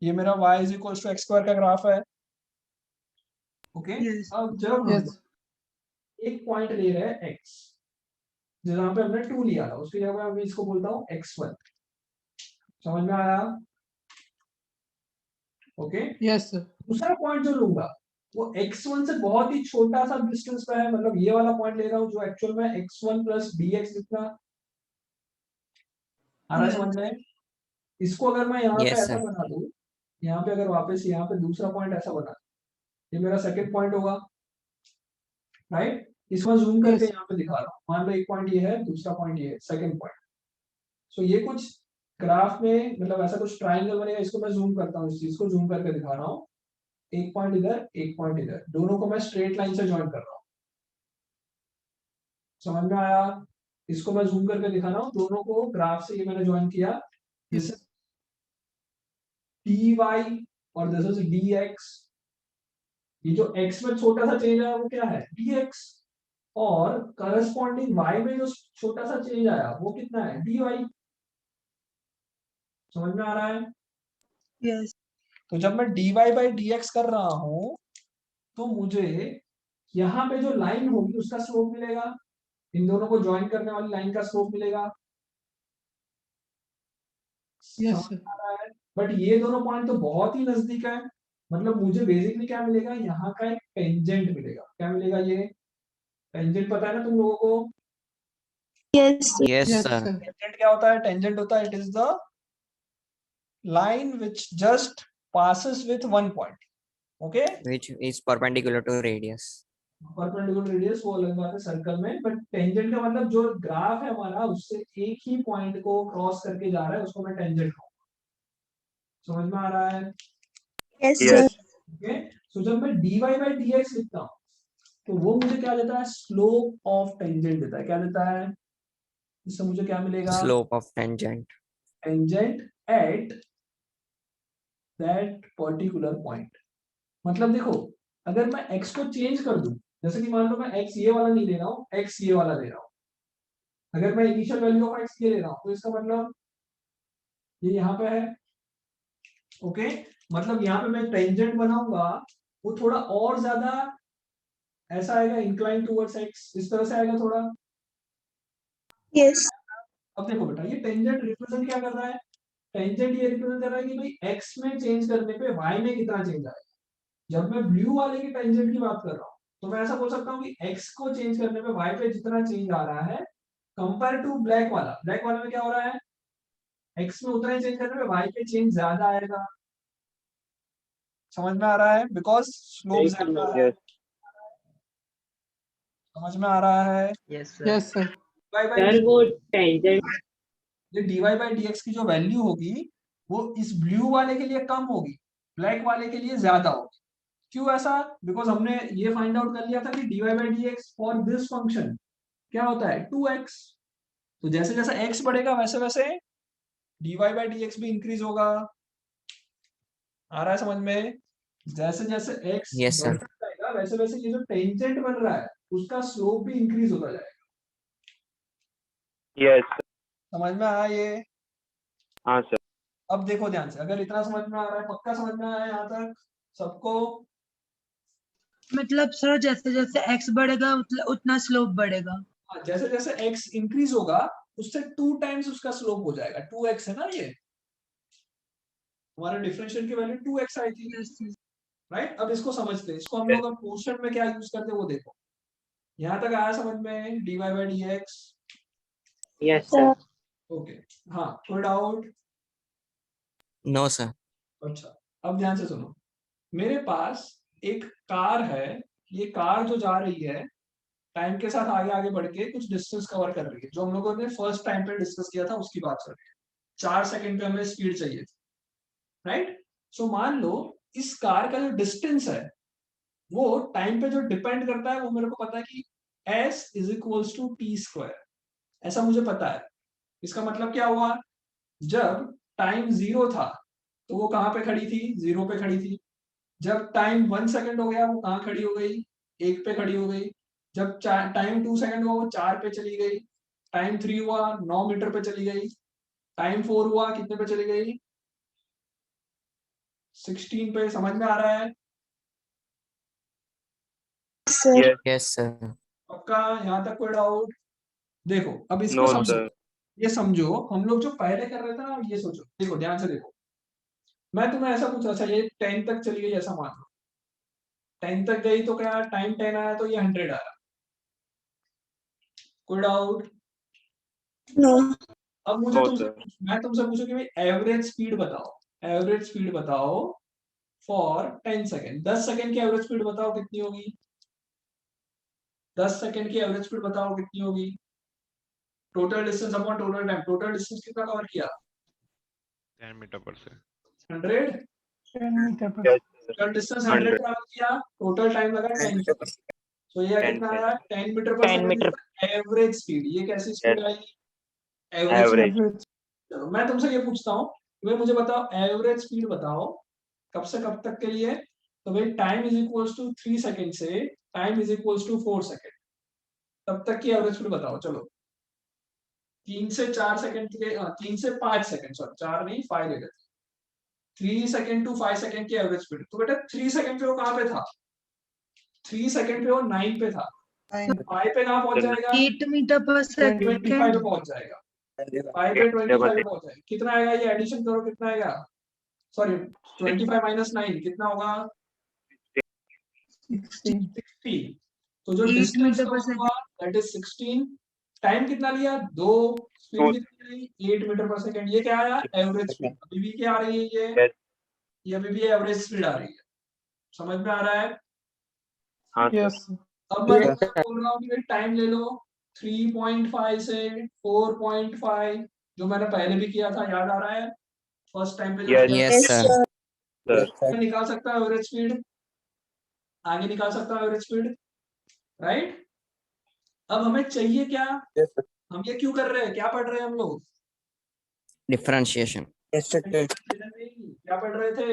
ये मेरा y is equal to X square का ग्राफ है। Okay Yes. अब जब हम Yes. एक पॉइंट ले रहे हैं x, जहां पे हमने 2 लिया था उसकी जगह मैं इसको बोलता हूँ x1। समझ में आया? Okay Yes, sir. दूसरा पॉइंट जो लूंगा वो x1 से बहुत ही छोटा सा डिस्टेंस पे है, मतलब ये वाला पॉइंट ले रहा हूँ जो एक्चुअल में x1 प्लस dx जितना आ रहा है। समझ Yes. में? इसको अगर मैं यहाँ पे Yes, ऐसा sir. बना दूं, यहाँ पे अगर वापस यहाँ पे दूसरा पॉइंट ऐसा बना, ये मेरा सेकंड पॉइंट होगा, राइट? इसमें जूम करके Yes. यहाँ पे दिखा रहा हूँ, मान लो एक पॉइंट ये है, दूसरा पॉइंट ये है, सेकंड पॉइंट। सो ये कुछ ग्राफ में मतलब ऐसा कुछ ट्रायंगल बनेगा, इसको मैं जूम करता हूँ, इस चीज को जूम करके दिखा रहा हूँ। एक पॉइंट इधर, एक पॉइंट इधर, दोनों को मैं स्ट्रेट लाइन से ज्वाइन कर रहा हूँ। समझ में आया? इसको मैं जूम करके दिखा रहा हूँ, दोनों को ग्राफ से ये मैंने ज्वाइन किया। This Yes. इज dy और दिस इज dx। ये जो x में छोटा सा चेंज आया वो क्या है? dx। और करस्पॉन्डिंग y में जो छोटा सा चेंज आया वो कितना है? dy। समझ में आ रहा है? Yes. तो जब मैं dy बाई dx कर रहा हूं तो मुझे यहाँ पे जो लाइन होगी उसका स्लोप मिलेगा, इन दोनों को ज्वाइन करने वाली लाइन का स्लोप मिलेगा। Yes, समझ sir. में आ रहा है? बट ये दोनों पॉइंट तो बहुत ही नजदीक है, मतलब मुझे बेसिकली क्या मिलेगा, यहाँ का एक टेंजेंट मिलेगा। क्या मिलेगा? ये टेंजेंट पता है ना तुम लोगों को? Yes. Yes, Yes, sir. sir. Tangent क्या होता है? टेंजेंट होता है, it is the line which just passes with one point. Okay, Which is perpendicular to radius. Perpendicular radius वो अलग बात है सर्कल में, बट टेंजेंट का मतलब जो ग्राफ है हमारा उससे एक ही पॉइंट को क्रॉस करके जा रहा है, उसको मैं टेंजेंट कहूंगा। समझ में आ रहा है? Yes, Yes. sir. Okay so जब मैं dy बाई dx लिखता हूँ तो वो मुझे क्या देता है? स्लोप ऑफ टेंजेंट देता है। क्या देता है? इससे मुझे क्या मिलेगा? Slope of tangent. Tangent at that particular point. मतलब देखो, अगर मैं x को चेंज कर दूं, जैसे कि मान लो मैं x ये वाला नहीं ले रहा हूँ, x ये वाला ले रहा हूँ, अगर मैं इनिशियल वैल्यू ऑफ x ये ले रहा हूँ तो इसका मतलब ये यहाँ पे है। ओके मतलब यहाँ पे मैं टेंजेंट बनाऊंगा वो थोड़ा और ज्यादा ऐसा आएगा, इंक्लाइन टुवर्ड्स x, इस तरह से आएगा थोड़ा। Yes. अब देखो बेटा, ये टेंजेंट रिप्रेजेंट क्या कर रहा है? टेंजेंट ये रिप्रेजेंट कर रहा है कि भाई x में चेंज करने पे y में कितना चेंज आएगा। जब मैं ब्लू वाले की टेंजेंट की बात कर रहा हूँ तो मैं ऐसा बोल सकता हूँ कि x को चेंज करने पे y पे जितना चेंज आ रहा है कंपेयर टू ब्लैक वाला, ब्लैक वाले में क्या हो रहा है? x में उतना ही चेंज करने पे y पे चेंज ज्यादा आएगा। समझ में आ रहा है? बिकॉज स्लोप ज्यादा है। Yes. समझ में आ रहा है? Yes, sir. Yes, sir. dy by sir वो टेंजेंट ये dy by dx की जो वैल्यू होगी वो इस ब्लू वाले के लिए कम होगी, ब्लैक वाले के लिए ज्यादा होगी। क्यों ऐसा? बिकॉज हमने ये फाइंड आउट कर लिया था कि dy by dx for this function क्या होता है? 2x। तो जैसे जैसे x बढ़ेगा वैसे वैसे dy by dx भी इंक्रीज होगा। आ रहा है समझ में? जैसे जैसे x Yes, sir. बढ़ता जाएगा वैसे वैसे ये जो टेंजेंट बन रहा है उसका स्लोप भी इंक्रीज होता जाएगा। यस समझ में आया ये? हाँ सर अब देखो ध्यान से, अगर इतना समझ में आ रहा है, पक्का समझ में आया यहाँ तक सबको? मतलब सर जैसे जैसे x बढ़ेगा उतना स्लोप बढ़ेगा। हाँ, जैसे जैसे x इंक्रीज होगा उससे 2 टाइम्स उसका स्लोप हो जाएगा। 2x है ना ये, हमारे डिफरेंशियल की वैल्यू 2x आई थी, Yes, yes. राइट? अब इसको समझते हैं, इसको हम लोग अब क्वेश्चन में क्या यूज करते हैं वो देखो। यहाँ तक आया समझ में? dy by dx। Yes sir okay हाँ, कोई डाउट? No, sir. अच्छा अब ध्यान से सुनो, मेरे पास एक कार है, ये कार जो जा रही है टाइम के साथ आगे आगे बढ़ के कुछ डिस्टेंस कवर कर रही है, जो हम लोगों ने फर्स्ट टाइम पे डिस्कस किया था उसकी बात कर रही है। 4 सेकंड पे हमें स्पीड चाहिए थी, राइट? सो मान लो इस कार का जो डिस्टेंस है वो टाइम पे जो डिपेंड करता है वो मेरे को पता है कि s is equals to T square, ऐसा मुझे पता है। इसका मतलब क्या हुआ? जब टाइम 0 था तो वो कहाँ पे खड़ी थी? 0 पे खड़ी थी। जब टाइम 1 सेकंड हो गया वो कहाँ खड़ी हो गई? 1 पे खड़ी हो गई। जब टाइम 2 सेकंड हुआ वो 4 पे चली गई। टाइम 3 हुआ 9 मीटर पे चली गई। टाइम 4 हुआ कितने पे चली गई? 16 पे समझ में आ रहा है? sir. Yes. Yes, sir. पक्का? यहाँ तक कोई डाउट? देखो अब इसको No, समझो, sir. ये समझो हम लोग जो पहले कर रहे थे ना, ये सोचो, देखो ध्यान से देखो, मैं तुम्हें ऐसा पूछ रहा था, ये 10 तक चली गई ऐसा मान लो, 10 तक गई तो क्या टाइम 10 आया तो ये 100 आया, कोई डाउट? No. अब मुझे No, तुमसे sir. मैं तुमसे पूछूं कि भाई एवरेज स्पीड बताओ, एवरेज स्पीड बताओ फॉर 10 सेकेंड, 10 सेकेंड की एवरेज स्पीड बताओ कितनी होगी? 10 सेकेंड की एवरेज स्पीड बताओ कितनी होगी? Total distance upon total time, total distance कितना कवर किया? 10 मीटर पर सेकंड। 100। 10 मीटर पर Yes, sir. Total distance 100 100. Travel किया, टोटल टाइम लगा 10 सेकंड, तो ये 10 कितना आया? 10 मीटर पर 10 सेकंड मीटर एवरेज स्पीड। ये कैसी स्पीड Yes. आई? एवरेज। Average. चलो मैं तुमसे ये पूछता हूँ, तुम्हें मुझे बताओ एवरेज स्पीड बताओ कब से कब तक के लिए? तो भाई time is equals to 3 second से time is equals to 4 second, तब तक की एवरेज स्पीड बताओ। चलो 3 से 4 सेकंड के 3 से 5 सेकंड, सॉरी 4 नहीं 5 ले लेते, 3 सेकंड टू 5 सेकंड की एवरेज स्पीड। तो बेटा 3 सेकंड पे वो कहाँ पे था? 3 सेकंड पे वो 9 पे था, 5 पे कहाँ पहुंच जाएगा? 8 मीटर पर 25 पे सेकंड। पहुंच जाएगा, 5 पे 25 पे पहुंच जाएगा। कितना आएगा? ये एडिशन करो, कितना आएगा? सॉरी 25 माइनस 9 कितना होगा? 16। तो जो 8 डिस्टेंस मीटर कवर पर हुआ दैट इज 16। टाइम कितना लिया? 2। स्पीड दो। कितनी आई? 8 मीटर पर सेकंड। ये क्या आया? Average speed. अभी भी क्या आ रही है ये? Yes. ये अभी भी एवरेज स्पीड आ रही है। समझ में आ रहा है? हाँ, sir. अब मैं बोल रहा हूँ कि टाइम ले लो 3.5 से 4.5, जो मैंने पहले भी किया था, याद आ रहा है? फर्स्ट टाइम पे जो Yes. किया Yes, Yes, sir. sir. Sir. था, निकाल सकता है एवरेज स्पीड, आगे निकाल सकता है एवरेज स्पीड, राइट? अब हमें चाहिए क्या? हम ये क्यों कर रहे हैं? क्या पढ़ रहे हैं हम लोग? Differentiation. क्या पढ़ रहे थे?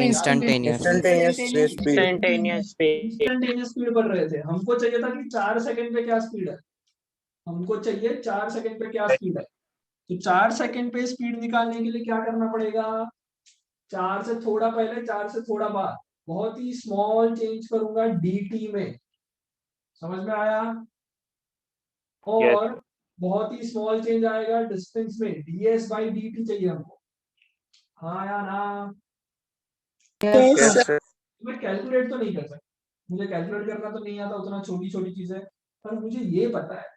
Instantaneous. Instantaneous speed. Instantaneous speed पढ़ रहे थे। हमको चाहिए था कि 4 सेकंड पे क्या स्पीड है, हमको चाहिए 4 सेकंड पे क्या स्पीड है। तो 4 सेकंड पे स्पीड निकालने के लिए क्या करना पड़ेगा? 4 से थोड़ा पहले, 4 से थोड़ा बाद, बहुत ही स्मॉल चेंज करूंगा dt में, समझ में आया? और बहुत ही स्मॉल चेंज आएगा डिस्टेंस में, ds बाई dt चाहिए हमको। हाँ या ना? Yes, Yes, sir. मैं कैलकुलेट तो नहीं कर सकता, मुझे कैलकुलेट करना तो नहीं आता उतना छोटी छोटी चीजें, पर मुझे ये पता है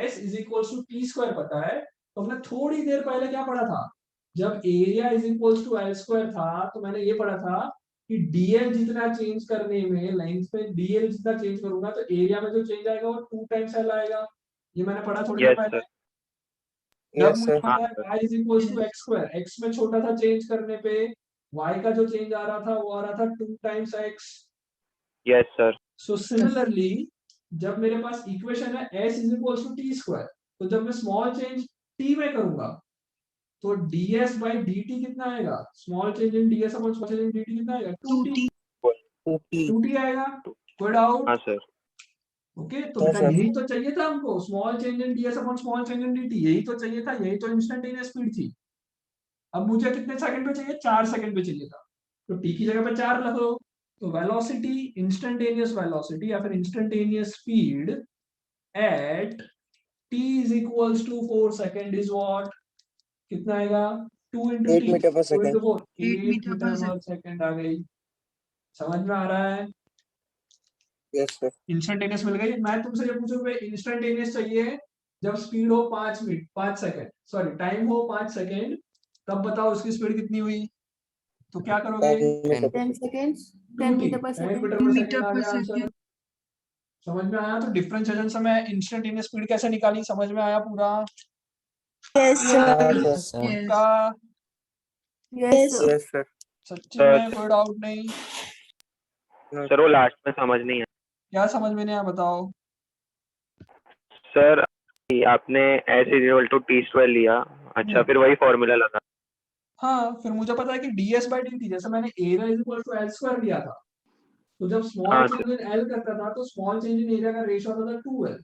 s is equals to T square पता है। तो हमने थोड़ी देर पहले क्या पढ़ा था? जब area is equals to L square था, तो मैंने ये पढ़ा था कि dl जितना चेंज करने में, लेंथ में dl जितना चेंज करूंगा तो एरिया में जो चेंज आएगा वो 2 टाइम्स l आएगा। ये मैंने पढ़ा थोड़ी देर Yes, पहले। sir. जब मुझे पता है हाँ, y is equals to X square, x में छोटा था चेंज करने पे, y का जो चेंज आ रहा था वो आ रहा था 2 times x। Yes, sir. So similarly जब मेरे पास इक्वेशन है s is equals to T square, तो जब मैं स्मॉल चेंज t में करूंगा तो ds बाई dt कितना आएगा? Small change in ds upon small change in dt कितना आएगा? 2t। 2t आएगा। कोई डाउट? हाँ, sir. ओके तो बेटा यही तो चाहिए था हमको, small change in ds upon small change in dt, यही तो चाहिए था, यही तो इंस्टेंटेनियस स्पीड थी। अब मुझे कितने सेकंड पे चाहिए? 4 सेकंड पे चाहिए था, तो t की जगह पे 4 रख लो। तो वेलोसिटी, इंस्टेंटेनियस वेलोसिटी या फिर instantaneous speed at t is equals to 4 second is what? कितना आएगा? 2 into 8 t, meter per 2 second. into 4, 8 8 metre metre पर पर सेकंड आ गई। समझ में आ रहा है? Yes, sir. इंस्टेंटेनियस मिल गई। मैं तुमसे जब पूछूं भाई इंस्टेंटेनियस चाहिए जब स्पीड हो 5 मिनट 5 सेकंड, सॉरी टाइम हो 5 सेकंड, तब बताओ उसकी स्पीड कितनी हुई? तो क्या करोगे? 10 seconds, 2t, 10 meter per 10 second. Metre पर मीटर सेकंड आ पर गया आंसर। सेकंड। समझ में आया? तो डिफरेंशिएशन से मैं इंस्टेंटेनियस स्पीड कैसे निकाली, समझ में आया पूरा? Yes, sir. Yes, sir. Yes. का Yes, sir. Yes, sir. सच्ची में कोई डाउट नहीं? सर वो लास्ट में समझ नहीं है क्या समझ में नहीं आया बताओ? सर। आपने s is equal to T square लिया, अच्छा फिर वही फॉर्मूला लगा। हाँ फिर मुझे पता है कि ds बाई dt, जैसे मैंने area is equal to L square लिया था, तो जब स्मॉल हाँ, चेंज इन एल करता था तो स्मॉल चेंज इन एरिया का रेशियो होता था 2l,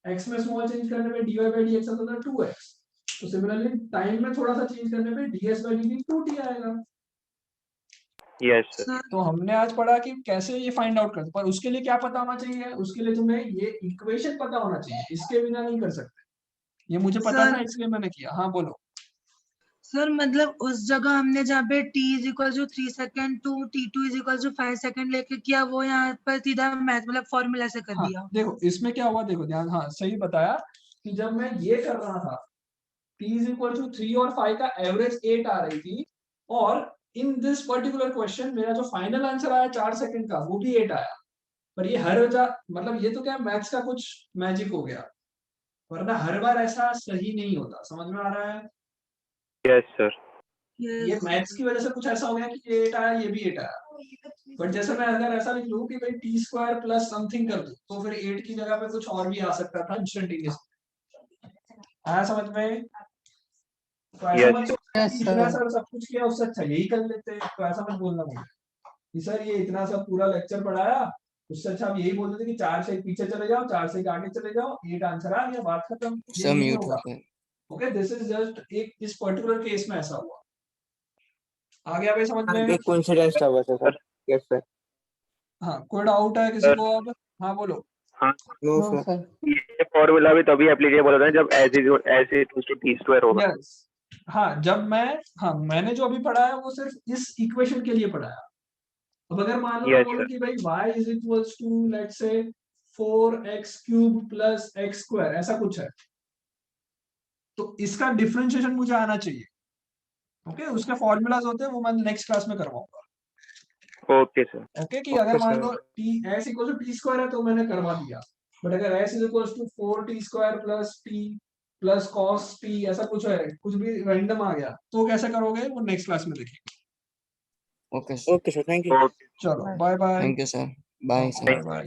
x में स्मॉल चेंज करने पे dy बाई dx होता था 2x, तो सिमिलरली टाइम में थोड़ा सा चेंज करने पे ds बाई dt 2t आएगा। Yes sir. सर तो हमने आज पढ़ा कि कैसे ये फाइंड आउट करते, पर उसके लिए क्या पता होना चाहिए, उसके लिए तुम्हें ये इक्वेशन पता होना चाहिए, इसके बिना नहीं कर सकते। ये मुझे पता सर था इसलिए मैंने किया। हाँ बोलो। सर मतलब उस जगह हमने जहाँ पे t is equal to 3 second to t2 is equal to 5 second लेके किया, वो यहाँ पर सीधा मैथ मतलब फॉर्मूला से कर हाँ दिया। देखो इसमें क्या हुआ, देखो ध्यान, हाँ सही बताया कि जब मैं ये कर रहा था t इज इक्वल टू 3 और 5 का एवरेज 8 आ रही थी, और इन दिस पर्टिकुलर क्वेश्चन मेरा जो फाइनल आंसर आया 4 सेकंड का वो भी 8 आया। पर ये हर मतलब ये तो क्या मैथ्स का कुछ मैजिक हो गया, वरना हर बार ऐसा सही नहीं होता। समझ में आ रहा है? Yes sir. ये यस मैथ्स की वजह से कुछ ऐसा हो गया कि ये 8 आया ये भी 8 आया। बट जैसे मैं अगर ऐसा लिख लूं कि भाई टी स्क्वायर प्लस समथिंग कर दूं, तो फिर 8 की जगह पे कुछ और भी आ सकता था इंस्टेंटेनियस। आया समझ में? तो ऐसा मत सोचना कि इतना सर सब कुछ किया, उससे अच्छा यही कर लेते। तो ऐसा मत बोलना मुझे कि सर ये इतना सब पूरा लेक्चर पढ़ाया, उससे अच्छा आप यही बोल देते कि 4 से पीछे चले जाओ, 4 से आगे चले जाओ, 8 आंसर आ गया, बात खत्म। ये सर नहीं म्यूट हो होगा। गया। ओके, दिस इज जस्ट एक इस पर्टिकुलर केस में ऐसा हुआ। आ गया भाई समझ में? एक कोइंसिडेंस था बस सर। Yes sir. हाँ कोई डाउट है किसी सर। को अब? हाँ बोलो। हाँ नो सर। ये फॉर्मूला भी तभी एप्लीकेबल होता है जब S equals to T square होगा। यस हाँ, जब मैं, हाँ मैंने जो अभी पढ़ा है वो सिर्फ इस इक्वेशन के लिए पढ़ाया। अब अगर मान लो मैं यस बोलूं सर। कि भाई y is equals to let's say 4x cube plus x square, ऐसा कुछ है, तो इसका डिफरेंशिएशन मुझे आना चाहिए। ओके, उसके फॉर्मूलाज होते हैं, वो मैं नेक्स्ट क्लास में करवाऊंगा। Okay sir. ओके, कि अगर मान लो t s equal to T square है तो मैंने करवा दिया, बट अगर s is equal to 4t square plus t plus cos t ऐसा कुछ है, कुछ भी रैंडम आ गया, तो कैसे करोगे वो नेक्स्ट क्लास में देखेंगे। Okay sir. Okay sir, thank you. Okay. चलो bye bye. Thank you sir. Bye sir. Bye bye.